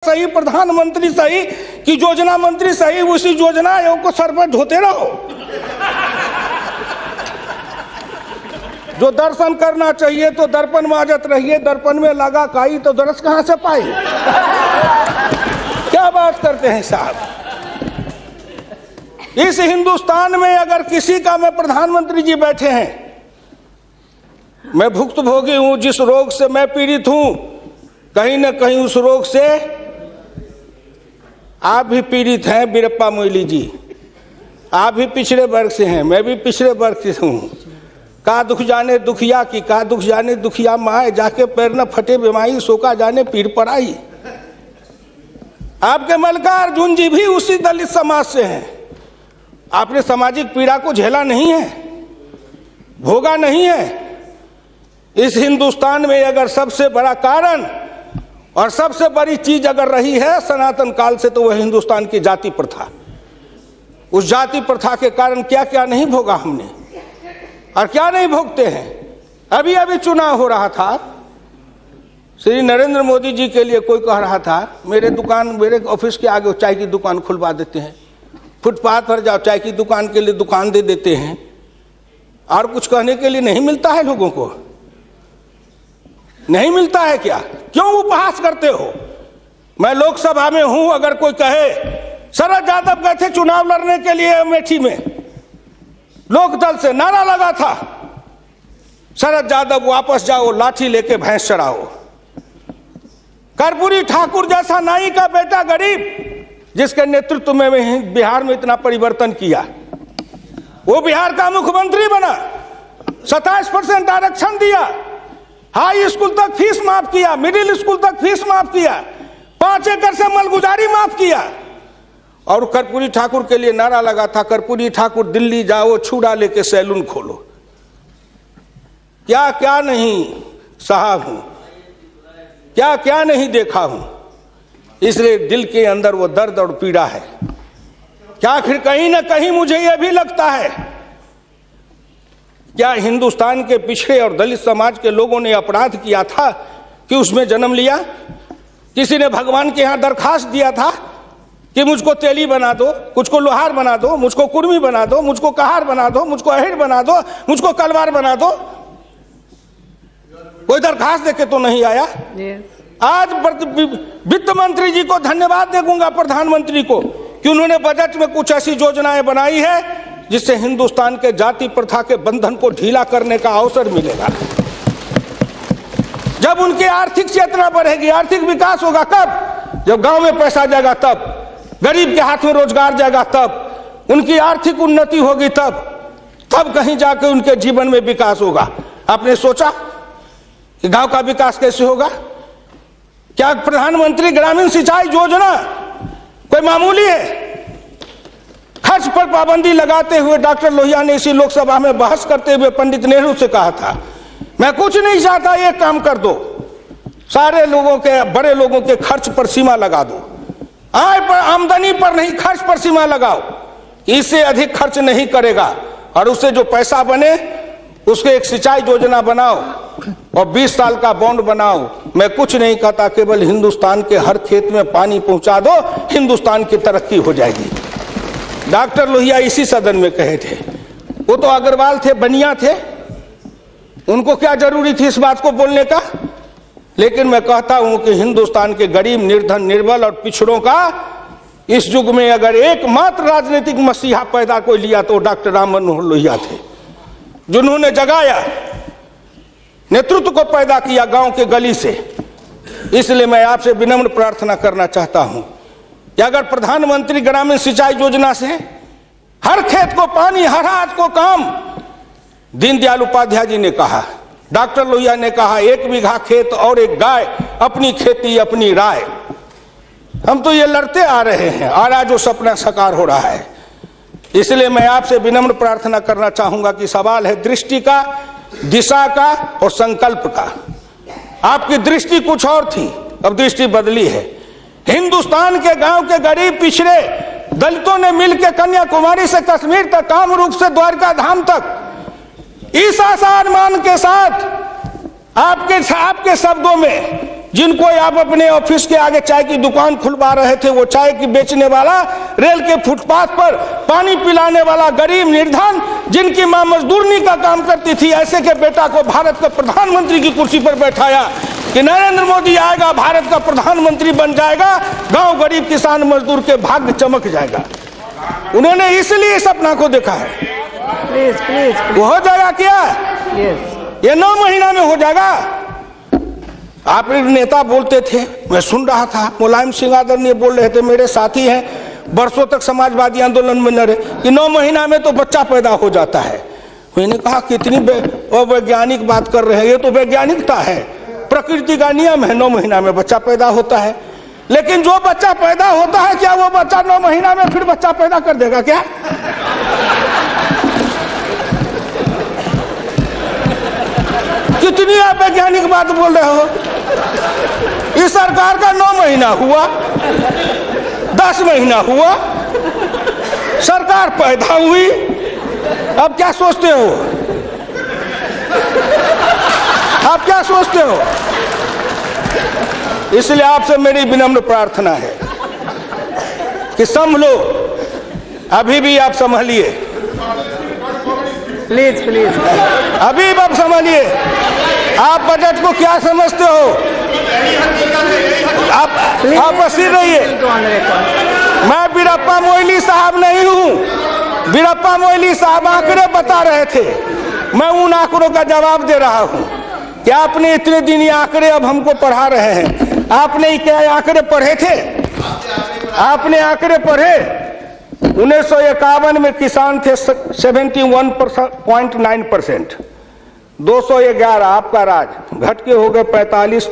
सही, प्रधानमंत्री सही कि योजना मंत्री सही, उसी योजना को सर पर ढोते रहो। जो दर्शन करना चाहिए तो दर्पण माजत रहिए, दर्पण में लगा काई तो दरस कहां से पाई। क्या बात करते हैं साहब। इस हिंदुस्तान में अगर किसी का, मैं प्रधानमंत्री जी बैठे हैं, मैं भुक्तभोगी हूं, जिस रोग से मैं पीड़ित हूं, कहीं ना कहीं उस रोग से आप भी पीड़ित हैं। बीरप्पा मोइली जी, आप भी पिछड़े वर्ग से हैं, मैं भी पिछड़े वर्ग से हूँ। का दुख जाने दुखिया की, का दुख जाने दुखिया माए, जाके पैर न फटे बीमाई, सोका जाने पीर पर आई। आपके मल्लिकार्जुन जी भी उसी दलित समाज से हैं। आपने सामाजिक पीड़ा को झेला नहीं है, भोगा नहीं है। इस हिंदुस्तान में अगर सबसे बड़ा कारण और सबसे बड़ी चीज अगर रही है सनातन काल से, तो वह हिंदुस्तान की जाति प्रथा। उस जाति प्रथा के कारण क्या क्या नहीं भोगा हमने, और क्या नहीं भोगते हैं। अभी अभी चुनाव हो रहा था, श्री नरेंद्र मोदी जी के लिए कोई कह रहा था मेरे ऑफिस के आगे चाय की दुकान खुलवा देते हैं, फुटपाथ पर जाओ चाय की दुकान के लिए दुकान दे देते हैं। और कुछ कहने के लिए नहीं मिलता है, लोगों को नहीं मिलता है क्या? क्यों उपहास करते हो? मैं लोकसभा में हूं, अगर कोई कहे शरद यादव गए थे चुनाव लड़ने के लिए अमेठी में, लोकदल से नारा लगा था शरद यादव वापस जाओ, लाठी लेके भैंस चढ़ाओ। कर्पूरी ठाकुर जैसा नाई का बेटा गरीब, जिसके नेतृत्व में बिहार में इतना परिवर्तन किया, वो बिहार का मुख्यमंत्री बना, 27% आरक्षण दिया, हाई स्कूल तक फीस माफ किया, मिडिल स्कूल तक फीस माफ किया, 5 एकड़ से मलगुजारी माफ किया। और कर्पूरी ठाकुर के लिए नारा लगा था कर्पूरी ठाकुर दिल्ली जाओ, छुड़ा लेके सैलून खोलो। क्या क्या नहीं सहा हूं, क्या क्या नहीं देखा हूं। इसलिए दिल के अंदर वो दर्द और पीड़ा है। क्या फिर कहीं ना कहीं मुझे यह भी लगता है, क्या हिंदुस्तान के पिछड़े और दलित समाज के लोगों ने अपराध किया था कि उसमें जन्म लिया? किसी ने भगवान के यहां दरखास्त दिया था कि मुझको तेली बना दो, मुझको लोहार बना दो, मुझको कुर्मी बना दो, मुझको कहार बना दो, मुझको अहिर बना दो, मुझको कलवार बना दो? कोई दरखास्त देके तो नहीं आया। आज वित्त मंत्री जी को धन्यवाद देगा, प्रधानमंत्री को, कि उन्होंने बजट में कुछ ऐसी योजनाएं बनाई है जिससे हिंदुस्तान के जाति प्रथा के बंधन को ढीला करने का अवसर मिलेगा। जब उनकी आर्थिक चेतना बढ़ेगी, आर्थिक विकास होगा कब? जब गांव में पैसा जाएगा तब, गरीब के हाथ में रोजगार जाएगा तब, उनकी आर्थिक उन्नति होगी तब कहीं जाके उनके जीवन में विकास होगा। आपने सोचा कि गांव का विकास कैसे होगा? क्या प्रधानमंत्री ग्रामीण सिंचाई योजना कोई मामूली है? खर्च पर पाबंदी लगाते हुए डॉक्टर लोहिया ने इसी लोकसभा में बहस करते हुए पंडित नेहरू से कहा था, मैं कुछ नहीं चाहता, एक काम कर दो, सारे लोगों के, बड़े लोगों के खर्च पर सीमा लगा दो, आय पर, आमदनी पर नहीं, खर्च पर सीमा लगाओ, इससे अधिक खर्च नहीं करेगा, और उससे जो पैसा बने उसके एक सिंचाई योजना बनाओ और 20 साल का बॉन्ड बनाओ। मैं कुछ नहीं कहता, केवल हिंदुस्तान के हर खेत में पानी पहुंचा दो, हिंदुस्तान की तरक्की हो जाएगी। डॉक्टर लोहिया इसी सदन में कहे थे। वो तो अग्रवाल थे, बनिया थे, उनको क्या जरूरी थी इस बात को बोलने का? लेकिन मैं कहता हूं कि हिंदुस्तान के गरीब, निर्धन, निर्बल और पिछड़ों का इस युग में अगर एकमात्र राजनीतिक मसीहा पैदा कोई लिया तो डॉक्टर राम मनोहर लोहिया थे, जिन्होंने जगाया, नेतृत्व को पैदा किया गांव के गली से। इसलिए मैं आपसे विनम्र प्रार्थना करना चाहता हूं कि अगर प्रधानमंत्री ग्रामीण सिंचाई योजना से हर खेत को पानी, हर हाथ को काम, दीनदयाल उपाध्याय जी ने कहा, डॉक्टर लोहिया ने कहा, 1 बीघा खेत और 1 गाय, अपनी खेती अपनी राय। हम तो ये लड़ते आ रहे हैं और आज वो सपना साकार हो रहा है। इसलिए मैं आपसे विनम्र प्रार्थना करना चाहूंगा कि सवाल है दृष्टि का, दिशा का और संकल्प का। आपकी दृष्टि कुछ और थी, अब दृष्टि बदली है। हिंदुस्तान के गांव के गरीब पिछड़े दलितों ने मिलकर कन्याकुमारी से कश्मीर तक, कामरूप से द्वारका धाम तक, इस आसान मान के साथ आपके शब्दों में जिनको आप अपने ऑफिस के आगे चाय की दुकान खुलवा रहे थे, वो चाय की बेचने वाला, रेल के फुटपाथ पर पानी पिलाने वाला गरीब निर्धन, जिनकी मां मजदूरनी का काम करती थी, ऐसे के बेटा को भारत का प्रधानमंत्री की कुर्सी पर बैठाया कि नरेंद्र मोदी आएगा, भारत का प्रधानमंत्री बन जाएगा, गांव गरीब किसान मजदूर के भाग्य चमक जाएगा। उन्होंने इसलिए सपना को देखा है। वो हो जाएगा क्या? ये 9 महीना में हो जाएगा। आप नेता बोलते थे, मैं सुन रहा था, मुलायम सिंह आदरणीय बोल रहे थे, मेरे साथी हैं, बरसों तक समाजवादी आंदोलन में लड़े, कि 9 महीना में तो बच्चा पैदा हो जाता है। मैंने कहा कितनी वैज्ञानिक बात कर रहे हैं, ये तो वैज्ञानिकता है, प्रकृति का नियम है, 9 महीना में बच्चा पैदा होता है। लेकिन जो बच्चा पैदा होता है, क्या वो बच्चा 9 महीना में फिर बच्चा पैदा कर देगा क्या? कितनी आप वैज्ञानिक बात बोल रहे हो। इस सरकार का 9 महीना हुआ, 10 महीना हुआ, सरकार पैदा हुई, अब क्या सोचते हो? आप क्या सोचते हो? इसलिए आपसे मेरी विनम्र प्रार्थना है कि संभलो, अभी भी आप संभलिए, प्लीज प्लीज, अभी आप संभलिए। आप बजट को क्या समझते हो? आप बसीर रहिए। मैं वीरप्पा मोइली साहब नहीं हूं। वीरप्पा मोइली साहब आंकड़े बता रहे थे, मैं उन आंकड़ों का जवाब दे रहा हूं कि आपने इतने दिन ये आंकड़े अब हमको पढ़ा रहे हैं। आपने क्या आंकड़े पढ़े थे? आपने आंकड़े पढ़े? 1951 में किसान थे 71.9%, 211 आपका राज, घट के हो गए 45